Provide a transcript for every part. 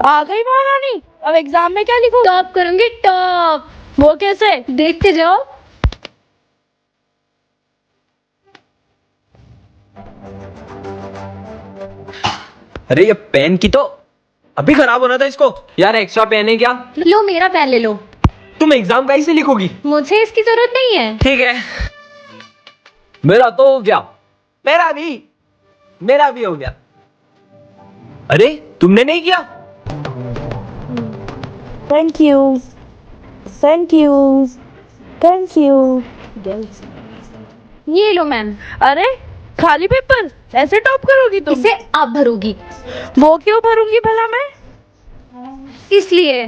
आ गई महारानी। अब एग्जाम में क्या लिखूं? टॉप करूंगी टॉप। वो कैसे? देखते जाओ। अरे ये पेन की तो अभी खराब होना था इसको। यार एक्स्ट्रा पेन है क्या? लो मेरा पेन ले लो। तुम एग्जाम कैसे लिखोगी? मुझे इसकी जरूरत नहीं है। ठीक है। मेरा तो हो गया। मेरा भी हो गया। अरे तुमने नहीं किया? Thank you thank you thank you. ये लो मैम। अरे खाली पेपर ऐसे टॉप करोगी तुम? इसे आप भरोगी। वो क्यों भरूंगी भला मैं? इसलिए।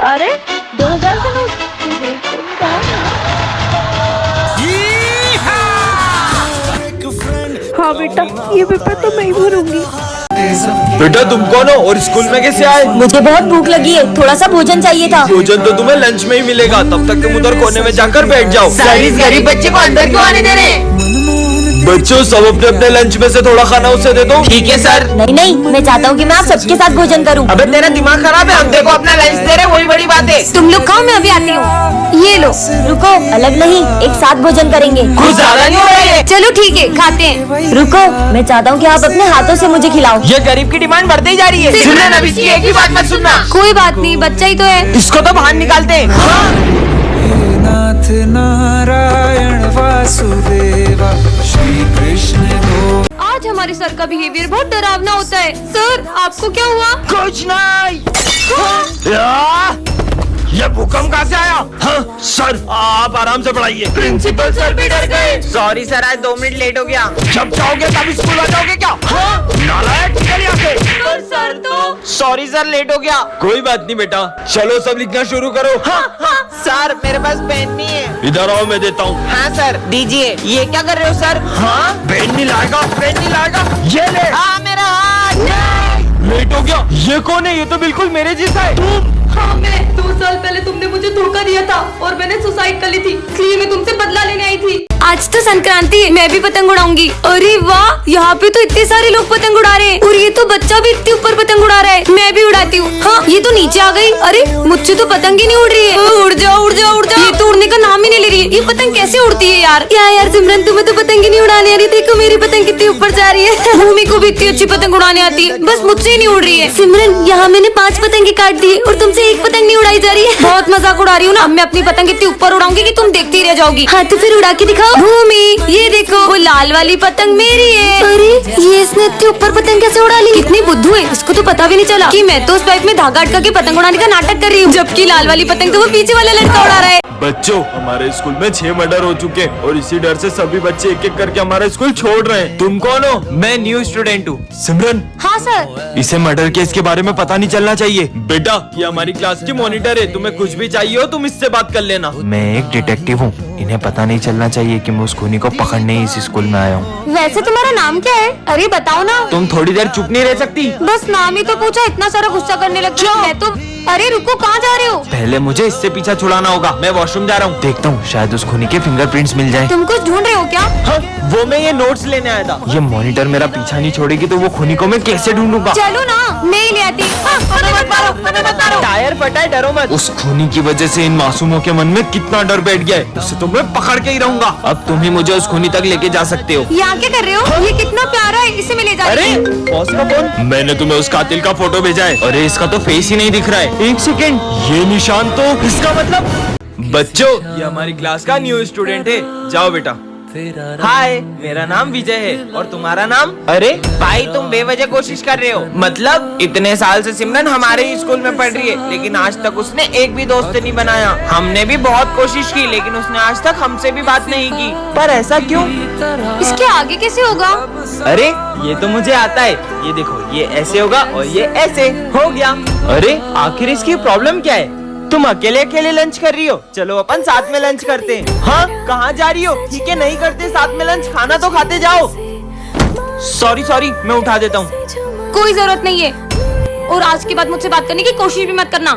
अरे 2000 का नोट। हाँ बेटा, ये पेपर तो मैं ही भरूंगी। बेटा तुम कौन हो और स्कूल में कैसे आए? मुझे बहुत भूख लगी है, थोड़ा सा भोजन चाहिए था। भोजन तो तुम्हें लंच में ही मिलेगा, तब तक तुम उधर कोने में जाकर बैठ जाओ। सर इस गरीब बच्चे को अंदर क्यों आने दे रहे हैं? बच्चों सब अपने अपने लंच में से थोड़ा खाना उसे दे दो। ठीक है सर। नहीं नहीं, मैं चाहता हूँ कि मैं आप सबके साथ भोजन करूँ। अबे तेरा दिमाग खराब है, हम देखो अपना लंच दे रहे, वही बड़ी बात है। तुम लोग खाओ, मैं अभी आती हूँ। ये लो। रुको, अलग नहीं, एक साथ भोजन करेंगे। कुछ ज्यादा नहीं हो रहा है? चलो ठीक है, खाते हैं। रुको, मैं चाहता हूँ कि आप अपने हाथों से मुझे खिलाओ। ये गरीब की डिमांड बढ़ती जा रही है। सुनना ना, इसकी एक ही बात मत सुनना। कोई बात नहीं, बच्चा ही तो है। इसको तो बाहर निकालते हैं। नाथ नारायण वासुदेवा श्री कृष्ण गो। आज हमारे सर का बिहेवियर बहुत डरावना होता है। सर आपको क्या हुआ? कुछ नहीं। ये भूकंप कहाँ से आया? हाँ, सर आप आराम से पढ़ाइए। प्रिंसिपल सर भी डर गए। सॉरी सर, आज 2 मिनट लेट हो गया। जब जाओगे तब स्कूल आ जाओगे क्या? हाँ? नालायक निकल यहाँ से। सर तो सॉरी सर, लेट हो गया। कोई बात नहीं बेटा, चलो सब लिखना शुरू करो। सर मेरे पास पेन नहीं है। इधर आओ, मैं देता हूँ। हाँ सर दीजिए। ये क्या कर रहे हो सर? हाँ पेन नहीं लाएगा, पेन नहीं लाएगा। ये ले। हाँ मेरा हाथ। लेट हो गया। ये कौन है? ये तो बिल्कुल मेरे जैसा है। हाँ, मैं 2 साल पहले तुमने मुझे धोखा दिया था और मैंने सुसाइड कर ली थी, इसलिए मैं तुमसे बदला लेने आई थी। आज तो संक्रांति है, मैं भी पतंग उड़ाऊंगी। अरे वाह, यहाँ पे तो इतने सारे लोग पतंग उड़ा रहे हैं और ये तो बच्चा भी इतने ऊपर पतंग उड़ा रहा है। मैं भी उड़ाती हूँ। हाँ, ये तो नीचे आ गई। अरे मुझसे तो पतंग ही नहीं उड़ रही है। उड़ जाओ उड़ जाओ उड़ जाओ। ये तो उड़ने का नाम ही नहीं ले रही है। ये पतंग कैसे उड़ती है यार? यार सिमरन, तुम्हें तो पतंग ही नहीं उड़ाने आ रही। देखो मेरी पतंग कितनी ऊपर जा रही है। भूमि को भी इतनी अच्छी पतंग उड़ाने आती है, बस मुझसे ही नहीं उड़ रही है। सिमरन, यहाँ मैंने 5 पतंगे काट दी और तुमसे एक पतंग नहीं उड़ाई जा रही है। बहुत मजाक उड़ा रही हूँ ना। अब मैं अपनी पतंग इतनी ऊपर उड़ाऊंगी कि तुम देखती रह जाओगी। हाँ तो फिर उड़ा के दिखाओ। भूमि ये देखो, वो लाल वाली पतंग मेरी है। अरे ये इसने इतनी ऊपर पतंग कैसे उड़ा ली? कितनी बुद्धू है, इसको तो पता भी नहीं चला कि मैं तो उस पाइप में धागा अटका के पतंग उड़ाने का नाटक कर रही हूँ, जबकि लाल वाली पतंग तो वो पीछे वाला लड़का उड़ा रहा है। बच्चों, हमारे स्कूल में 6 मर्डर हो चुके हैं और इसी डर से सभी बच्चे एक एक करके हमारा स्कूल छोड़ रहे हैं। तुम कौन हो? मैं न्यू स्टूडेंट हूँ। सिमरन, हाँ सर। इसे मर्डर केस के बारे में पता नहीं चलना चाहिए। बेटा ये हमारी क्लास की मॉनिटर है, तुम्हें कुछ भी चाहिए हो तुम इससे बात कर लेना। मैं एक डिटेक्टिव हूँ, इन्हें पता नहीं चलना चाहिए कि मैं उस खूनी को पकड़ने इस स्कूल में आया हूँ। वैसे तुम्हारा नाम क्या है? अरे बताओ ना। तुम थोड़ी देर चुप नहीं रह सकती? बस नाम ही तो पूछा, इतना सारा गुस्सा करने लग गई। मैं तो। अरे रुको, कहाँ जा रहे हो? पहले मुझे इससे पीछा छुड़ाना होगा, मैं वॉशरूम जा रहा हूँ। देखता हूँ, शायद उस खूनी के फिंगरप्रिंट्स मिल जाए। तुम कुछ ढूंढ रहे हो क्या? हाँ, वो मैं ये नोट्स लेने आया था। ये मॉनिटर मेरा पीछा नहीं छोड़ेगी तो वो खूनी को मैं कैसे ढूंढूंगा? चलो ना, मैं ही ले आती। टायर फटा है, डरो मत। उस खूनी की वजह से इन मासूमों के मन में कितना डर बैठ गया है, उससे तो मैं पकड़ के ही रहूंगा। अब तुम ही मुझे उस खूनी तक लेके जा सकते हो। यहाँ क्या कर रहे हो? ये कितना प्यारा है, इसे मैं ले जा रही अरे हूँ। बॉस का फोन। मैंने तुम्हें उस कातिल का फोटो भेजा है। अरे इसका तो फेस ही नहीं दिख रहा है। एक सेकेंड, ये निशान तो इसका मतलब। बच्चों, ये हमारी क्लास का न्यू स्टूडेंट है। जाओ बेटा। हाय, मेरा नाम विजय है और तुम्हारा नाम? अरे भाई तुम बेवजह कोशिश कर रहे हो। मतलब इतने साल से सिमरन हमारे ही स्कूल में पढ़ रही है, लेकिन आज तक उसने एक भी दोस्त नहीं बनाया। हमने भी बहुत कोशिश की, लेकिन उसने आज तक हमसे भी बात नहीं की। पर ऐसा क्यों? इसके आगे कैसे होगा? अरे ये तो मुझे आता है। ये देखो, ये ऐसे होगा और ये ऐसे हो गया। अरे आखिर इसकी प्रॉब्लम क्या है? तुम अकेले अकेले लंच कर रही हो, चलो अपन साथ में लंच करते हैं। हाँ, कहाँ जा रही हो? ठीक है, नहीं करते साथ में लंच, खाना तो खाते जाओ। सॉरी, मैं उठा देता हूँ। कोई जरूरत नहीं है। और आज के बाद मुझसे बात करने की कोशिश भी मत करना।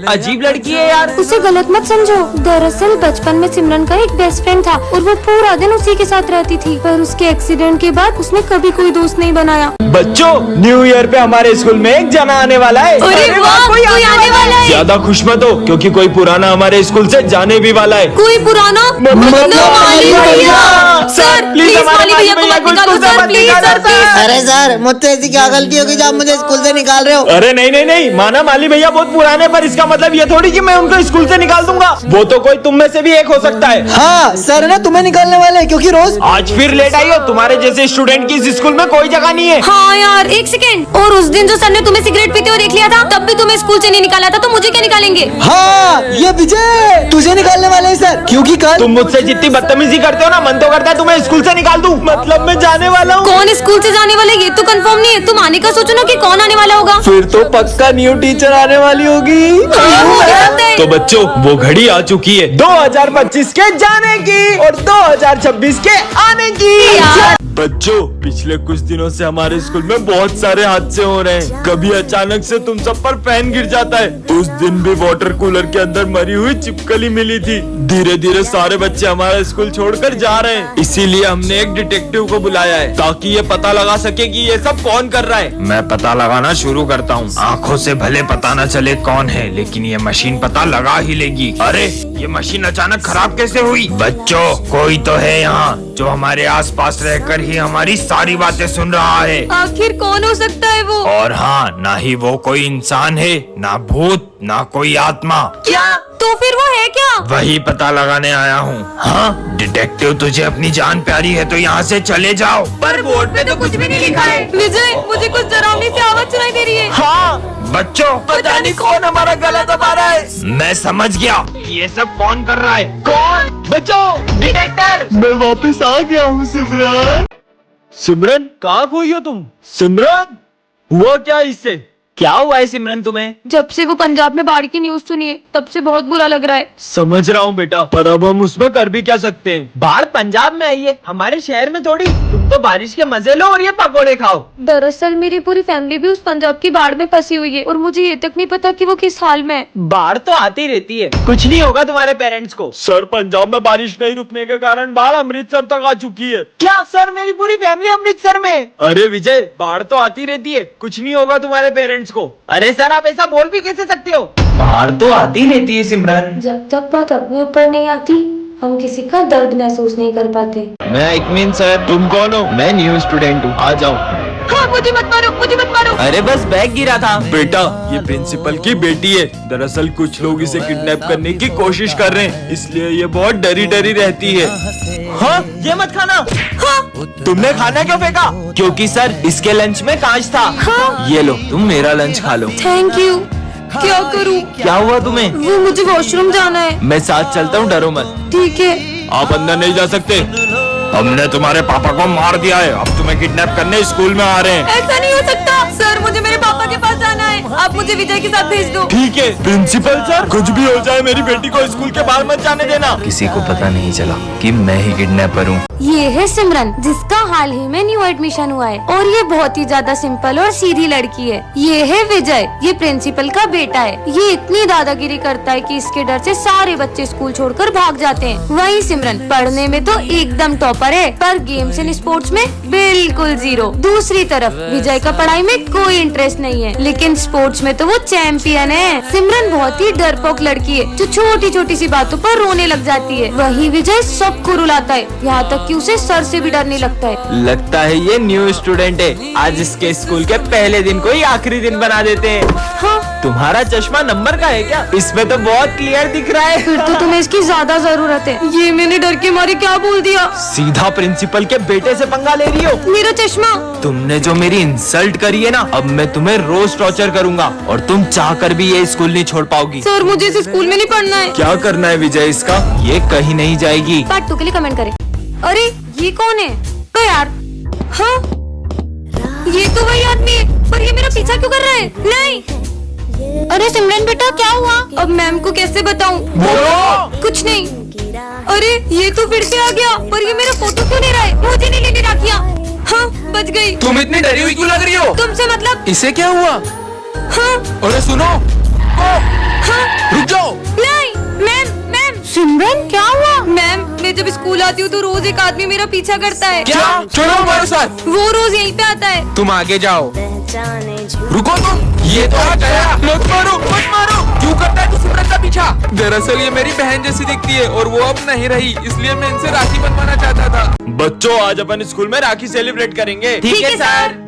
अजीब लड़की है यार। उसे गलत मत समझो। दरअसल बचपन में सिमरन का एक बेस्ट फ्रेंड था और वो पूरा दिन उसी के साथ रहती थी, पर उसके एक्सीडेंट के बाद उसने कभी कोई दोस्त नहीं बनाया। बच्चों, न्यू ईयर पे हमारे स्कूल में एक जना आने वाला है। अरे वाह, कोई आने वाला है। ज्यादा खुश मत हो, क्योंकि कोई पुराना हमारे स्कूल से जाने भी वाला है। कोई पुराना? माली भैया। सर प्लीज माली भैया को मत निकालो सर, प्लीज सर प्लीज। अरे सर, मुझसे ऐसी क्या गलती होगी जो आप मुझे स्कूल से निकाल रहे हो? अरे नहीं नहीं नहीं, माना माली भैया बहुत पुराने, पर इसका मतलब ये थोड़ी कि मैं उनको स्कूल से निकाल दूंगा। वो तो कोई तुम में से भी एक हो सकता है। हाँ सर ना तुम्हें निकालने वाले हैं, क्योंकि रोज आज फिर लेट आई हो। तुम्हारे जैसे स्टूडेंट की इस स्कूल में कोई जगह नहीं है। हाँ यार, एक सेकंड। और उस दिन जो सर ने तुम्हें सिगरेट पीते हुए देख लिया था, तब भी तुम्हें स्कूल से नहीं निकाला था, तो मुझे क्या निकालेंगे? हाँ ये विजय तुझे निकालने वाले हैं सर, क्योंकि कल तुम मुझसे जितनी बदतमीजी करते हो ना, मन तो करता है तुम्हें स्कूल से निकाल दूं। मतलब मैं जाने वाला हूँ। कौन स्कूल से जाने वाला है ये तो कंफर्म नहीं है। तुम आने का सोचो ना कि कौन आने वाला होगा। फिर तो पक्का न्यू टीचर आने वाली होगी। हो सकता है। तो बच्चों, वो घड़ी आ चुकी है 2025 के जाने की और 2026 के आने की। यार। बच्चों, पिछले कुछ दिनों से हमारे स्कूल में बहुत सारे हादसे हो रहे हैं। कभी अचानक से तुम सब पर फैन गिर जाता है। उस दिन भी वाटर कूलर के अंदर मरी हुई छिपकली मिली थी। धीरे धीरे सारे बच्चे हमारा स्कूल छोड़कर जा रहे हैं। इसीलिए हमने एक डिटेक्टिव को बुलाया है, ताकि ये पता लगा सके कि ये सब कौन कर रहा है। मैं पता लगाना शुरू करता हूँ। आँखों से भले पता न चले कौन है, लेकिन ये मशीन पता लगा ही लेगी। अरे, ये मशीन अचानक खराब कैसे हुई? बच्चों, कोई तो है यहाँ जो हमारे आसपास रहकर ही हमारी सारी बातें सुन रहा है। आखिर कौन हो सकता है वो? और हाँ, ना ही वो कोई इंसान है, ना भूत, ना कोई आत्मा। क्या? तो फिर वो है क्या? वही पता लगाने आया हूँ। हाँ, डिटेक्टिव, तुझे अपनी जान प्यारी है तो यहाँ से चले जाओ। पर बोर्ड पे तो कुछ भी नहीं लिखा है। विजय, मुझे कुछ डरावनी सी आवाज सुनाई दे रही है। हाँ बच्चों, पता नहीं कौन हमारा गला दबा रहा है। मैं समझ गया ये सब कौन कर रहा है। कौन? बच्चों, डिटेक्टर। मैं वापस आ गया हूँ सिमरन। सिमरन, कहाँ खोई हो तुम? सिमरन, हुआ क्या इससे? क्या हुआ है सिमरन तुम्हें? जब से वो पंजाब में बाढ़ की न्यूज सुनी है, तब से बहुत बुरा लग रहा है। समझ रहा हूँ बेटा, पर अब हम उसमें कर भी क्या सकते हैं? बाढ़ पंजाब में आई है, हमारे शहर में थोड़ी। तुम तो बारिश के मजे लो और ये पकोड़े खाओ। दरअसल मेरी पूरी फैमिली भी उस पंजाब की बाढ़ में फंसी हुई है और मुझे ये तक नहीं पता कि वो किस हाल में है। बाढ़ तो आती रहती है, कुछ नहीं होगा तुम्हारे पेरेंट्स को। सर, पंजाब में बारिश नहीं रुकने के कारण बाढ़ अमृतसर तक आ चुकी है। क्या सर? मेरी पूरी फैमिली अमृतसर में। अरे विजय, बाढ़ तो आती रहती है, कुछ नहीं होगा तुम्हारे पेरेंट्स को। अरे सर, आप ऐसा बोल भी कैसे सकते हो? बाढ़ तो आती रहती है सिमरन। जब तक बात अपने ऊपर नहीं आती, हम किसी का दर्द महसूस नहीं कर पाते। मैं इकमीन सर। तुम कौन हो? मैं न्यू स्टूडेंट हूँ, आ जाओ। हाँ, मुझे मत मारो, मुझे मत मारो। अरे बस बैग गिरा था। बेटा, ये प्रिंसिपल की बेटी है। दरअसल कुछ लोग इसे किडनैप करने की कोशिश कर रहे हैं, इसलिए ये बहुत डरी डरी रहती है। हाँ, ये मत खाना। हाँ, तुमने खाना क्यों फेंका? क्योंकि सर, इसके लंच में कांच था। हाँ। ये लो, तुम मेरा लंच खा लो। Thank you. क्या करूँ? क्या हुआ तुम्हें? वो मुझे वॉशरूम जाना है। मैं साथ चलता हूँ, डरो मत। ठीक है। आप अंदर नहीं जा सकते। हमने तुम्हारे पापा को मार दिया है, अब तुम्हें किडनैप करने स्कूल में आ रहे हैं। ऐसा नहीं हो सकता सर, मुझे मेरे पापा के पास जाना है। आप मुझे विजय के साथ भेज दो। ठीक है प्रिंसिपल सर, कुछ भी हो जाए मेरी बेटी को स्कूल के बाहर मत जाने देना। किसी को पता नहीं चला कि मैं ही किडनैपर हूँ। ये है सिमरन, जिसका हाल ही में न्यू एडमिशन हुआ है और ये बहुत ही ज्यादा सिंपल और सीधी लड़की है। ये है विजय, ये प्रिंसिपल का बेटा है। ये इतनी दादागिरी करता है कि इसके डर से सारे बच्चे स्कूल छोड़कर भाग जाते हैं। वही सिमरन पढ़ने में तो एकदम टॉपर है, पर गेम्स एंड स्पोर्ट्स में बिल्कुल जीरो। दूसरी तरफ विजय का पढ़ाई में कोई इंटरेस्ट नहीं है, लेकिन स्पोर्ट्स में तो वो चैंपियन है। सिमरन बहुत ही डरपोक लड़की है, जो छोटी छोटी सी बातों पर रोने लग जाती है। वही विजय सबको रुलाता है, यहाँ तक कि उसे सर से भी डर नहीं लगता है। लगता है ये न्यू स्टूडेंट है। आज इसके स्कूल के पहले दिन को ही आखिरी दिन बना देते हैं। हाँ, तुम्हारा चश्मा नंबर का है क्या? इसमें तो बहुत क्लियर दिख रहा है। फिर तो तुम्हें इसकी ज्यादा जरूरत है। ये मैंने डर के मारे क्या बोल दिया? सीधा प्रिंसिपल के बेटे से पंगा ले रही हो। मेरा चश्मा। तुमने जो मेरी इंसल्ट करी है ना, अब मैं तुम्हें रोज टॉर्चर करूंगा और तुम चाहकर भी ये स्कूल नहीं छोड़ पाओगी। सर, मुझे इस स्कूल में नहीं पढ़ना है। क्या करना है विजय इसका? ये कहीं नहीं जाएगी। पार्ट 2 के लिए कमेंट करें। अरे ये कौन है? तो यार, हाँ, ये तो वही आदमी है, पर ये मेरा पीछा क्यों कर रहा है? नहीं। अरे सिमरन बेटा, क्या हुआ? अब मैम को कैसे बताऊं? कुछ नहीं। अरे ये तो फिर से आ गया, पर ये मेरा फोटो क्यों नहीं रहा है? मुझे नहीं लेने राखियाँ। हाँ, बच गई। तुम इतनी डरी हुई क्यों लग रही हो? तुमसे मतलब? इसे क्या हुआ? हाँ अरे सुनो, हाँ रुक जाओ। नहीं मैम मैम। सिमरन क्या हुआ? मैम मैं जब स्कूल आती हूँ तो रोज एक आदमी मेरा पीछा करता है। क्या? चलो हमारे साथ। वो रोज यहीं पे आता है। तुम आगे जाओ। रुको तुम, ये तो आ गया। मत मारो मत मारो। क्यों करता है तू सिमरन का पीछा? दरअसल ये मेरी बहन जैसी दिखती है और वो अब नहीं रही, इसलिए मैं इनसे राखी बनवाना चाहता था। बच्चों आज अपन स्कूल में राखी सेलिब्रेट करेंगे। ठीक है सर।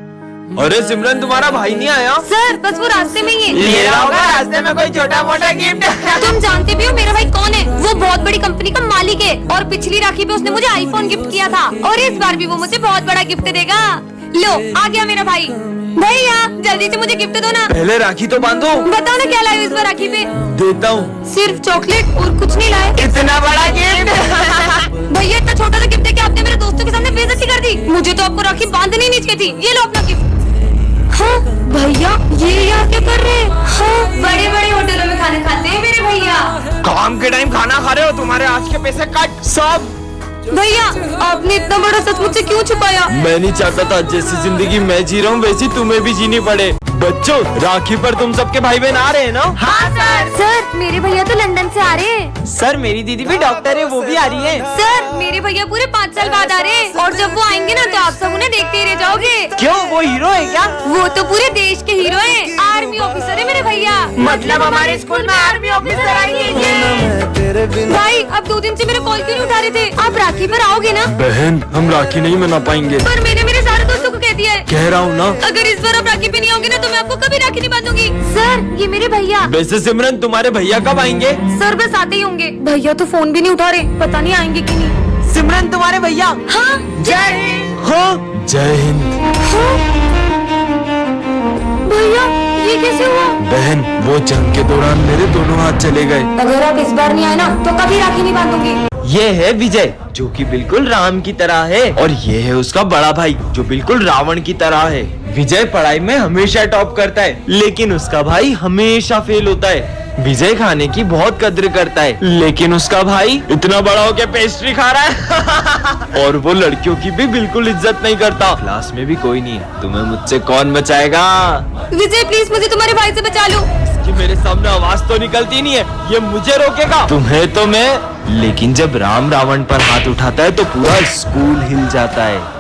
अरे सिमरन तुम्हारा भाई नहीं आया? सर बस वो रास्ते में ही है। ले रहा होगा रास्ते में कोई छोटा मोटा गिफ्ट। तुम जानते भी हो मेरा भाई कौन है? वो बहुत बड़ी कंपनी का मालिक है और पिछली राखी पे उसने मुझे आईफोन गिफ्ट किया था और इस बार भी वो मुझे बहुत बड़ा गिफ्ट देगा। लो आ गया मेरा भाई। भैया जल्दी से मुझे गिफ्ट दो ना। पहले राखी तो बांधो। बताओ ना क्या लाए हो इस बार राखी पे? देता हूँ। सिर्फ चॉकलेट और कुछ नहीं लाए? इतना बड़ा गिफ्ट। भैया इतना छोटा सा गिफ्ट है कि आपने मेरे दोस्तों के सामने बेइज्जती कर दी। मुझे तो आपको राखी बांधनी नहीं चाहिए थी। ये लो अपना गिफ्ट। हाँ भैया ये यहाँ क्या कर रहे हैं? हाँ बड़े बड़े होटलों में खाना खाते हैं मेरे भैया। काम के टाइम खाना खा रहे हो, तुम्हारे आज के पैसे कट सब। भैया आपने इतना बड़ा सच मुझसे क्यों छुपाया? मैं नहीं चाहता था जैसी जिंदगी मैं जी रहा हूँ वैसी तुम्हें भी जीनी पड़े। बच्चों राखी पर तुम सबके भाई बहन आ रहे हैं ना? हाँ सर। सर मेरे भैया तो लंदन से आ रहे हैं। सर मेरी दीदी भी डॉक्टर है, वो भी आ रही है। सर मेरे भैया पूरे 5 साल बाद आ रहे हैं और जब वो आएंगे ना तो आप सब उन्हें देखते ही रह जाओगे। क्यों, वो हीरो है क्या? वो तो पूरे देश के हीरो हैं। आर्मी ऑफिसर है मेरे भैया। मतलब हमारे स्कूल में आर्मी ऑफिसर आएंगे। भाई अब 2 दिन से मेरे कॉल क्यों नहीं उठा रहे थे? आप राखी पर आओगे ना? बहन हम राखी नहीं मना पाएंगे। पर मैंने मेरे सारे दोस्तों को कह दिया है। कह रहा हूँ ना। अगर इस बार आप राखी पे नहीं आओगे ना तो मैं आपको कभी राखी नहीं बांधूंगी। सर ये मेरे भैया। वैसे सिमरन तुम्हारे भैया कब आएंगे? सर बस आते ही होंगे। भैया तो फोन भी नहीं उठा रहे, पता नहीं आएंगे कि नहीं। सिमरन तुम्हारे भैया। हाँ जय हिंद। हाँ जय हिंद। भैया ये कैसे हुआ? बहन वो जंग के दौरान मेरे दोनों हाथ चले गए। अगर आप इस बार नहीं आए ना तो कभी राखी नहीं बांधूंगी। ये है विजय जो कि बिल्कुल राम की तरह है और ये है उसका बड़ा भाई जो बिल्कुल रावण की तरह है। विजय पढ़ाई में हमेशा टॉप करता है लेकिन उसका भाई हमेशा फेल होता है। विजय खाने की बहुत कद्र करता है लेकिन उसका भाई इतना बड़ा हो के पेस्ट्री खा रहा है और वो लड़कियों की भी बिल्कुल इज्जत नहीं करता। क्लास में भी कोई नहीं है, तुम्हें मुझसे कौन बचाएगा? विजय प्लीज मुझे तुम्हारे भाई से बचा लो। कि मेरे सामने आवाज तो निकलती नहीं है, ये मुझे रोकेगा? तुम्हें तो मैं, लेकिन जब राम रावण पर हाथ उठाता है तो पूरा स्कूल हिल जाता है।